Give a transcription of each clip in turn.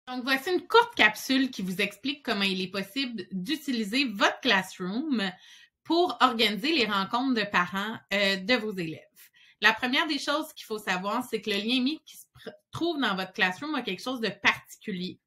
Donc, voici une courte capsule qui vous explique comment il est possible d'utiliser votre Classroom pour organiser les rencontres de parents de vos élèves. La première des choses qu'il faut savoir, c'est que le lien Meet qui se trouve dans votre Classroom a quelque chose de particulier.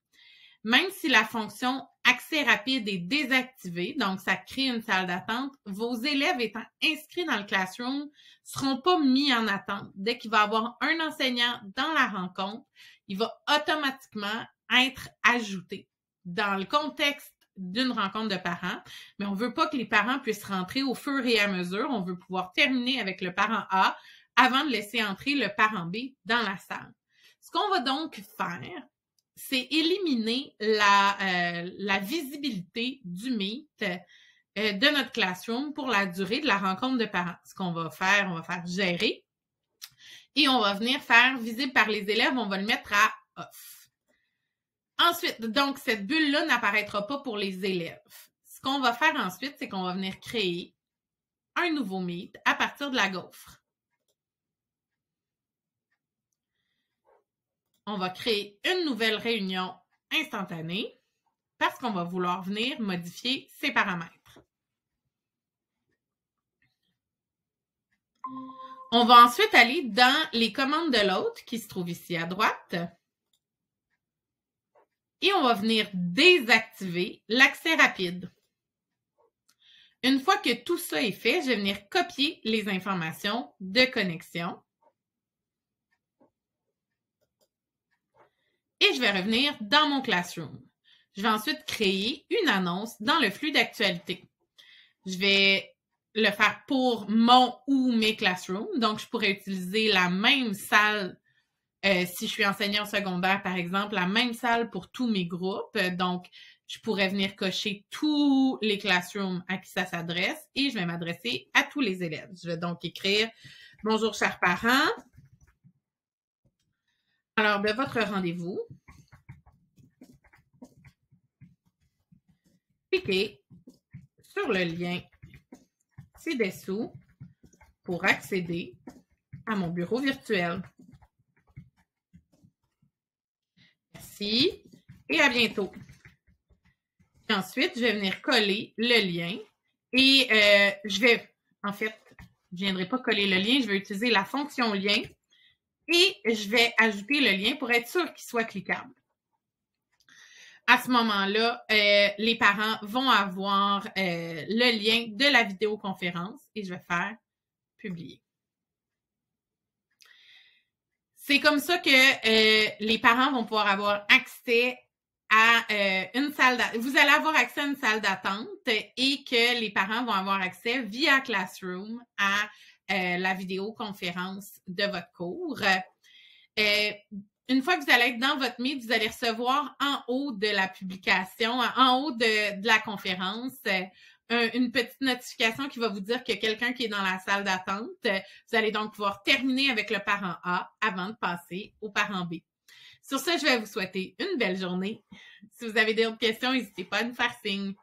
Même si la fonction accès rapide est désactivée, donc ça crée une salle d'attente, vos élèves étant inscrits dans le Classroom ne seront pas mis en attente. Dès qu'il va y avoir un enseignant dans la rencontre, il va automatiquement être ajouté dans le contexte d'une rencontre de parents, mais on ne veut pas que les parents puissent rentrer au fur et à mesure. On veut pouvoir terminer avec le parent A avant de laisser entrer le parent B dans la salle. Ce qu'on va donc faire, c'est éliminer la visibilité du Meet de notre Classroom pour la durée de la rencontre de parents. Ce qu'on va faire, on va faire gérer et on va venir faire visible par les élèves, on va le mettre à off. Ensuite, donc, cette bulle-là n'apparaîtra pas pour les élèves. Ce qu'on va faire ensuite, c'est qu'on va venir créer un nouveau Meet à partir de la gaufre. On va créer une nouvelle réunion instantanée parce qu'on va vouloir venir modifier ces paramètres. On va ensuite aller dans les commandes de l'hôte qui se trouvent ici à droite. Et on va venir désactiver l'accès rapide. Une fois que tout ça est fait, je vais venir copier les informations de connexion. Et je vais revenir dans mon Classroom. Je vais ensuite créer une annonce dans le flux d'actualité. Je vais le faire pour mon ou mes Classrooms. Donc, je pourrais utiliser la même salle si je suis enseignant secondaire, par exemple, la même salle pour tous mes groupes. Donc, je pourrais venir cocher tous les Classrooms à qui ça s'adresse et je vais m'adresser à tous les élèves. Je vais donc écrire « Bonjour, chers parents. Alors, de votre rendez-vous, cliquez sur le lien ci-dessous pour accéder à mon bureau virtuel. Merci et à bientôt. » Et ensuite, je vais venir coller le lien et je ne viendrai pas coller le lien, je vais utiliser la fonction lien et je vais ajouter le lien pour être sûr qu'il soit cliquable. À ce moment-là, les parents vont avoir le lien de la vidéoconférence et je vais faire publier. C'est comme ça que les parents vont pouvoir avoir accès à une salle d'attente. Vous allez avoir accès à une salle d'attente et que les parents vont avoir accès via Classroom à la vidéoconférence de votre cours. Une fois que vous allez être dans votre Meet, vous allez recevoir en haut de la publication, en haut de la conférence, une petite notification qui va vous dire qu'il y a quelqu'un qui est dans la salle d'attente. Vous allez donc pouvoir terminer avec le parent A avant de passer au parent B. Sur ce, je vais vous souhaiter une belle journée. Si vous avez d'autres questions, n'hésitez pas à nous faire signe.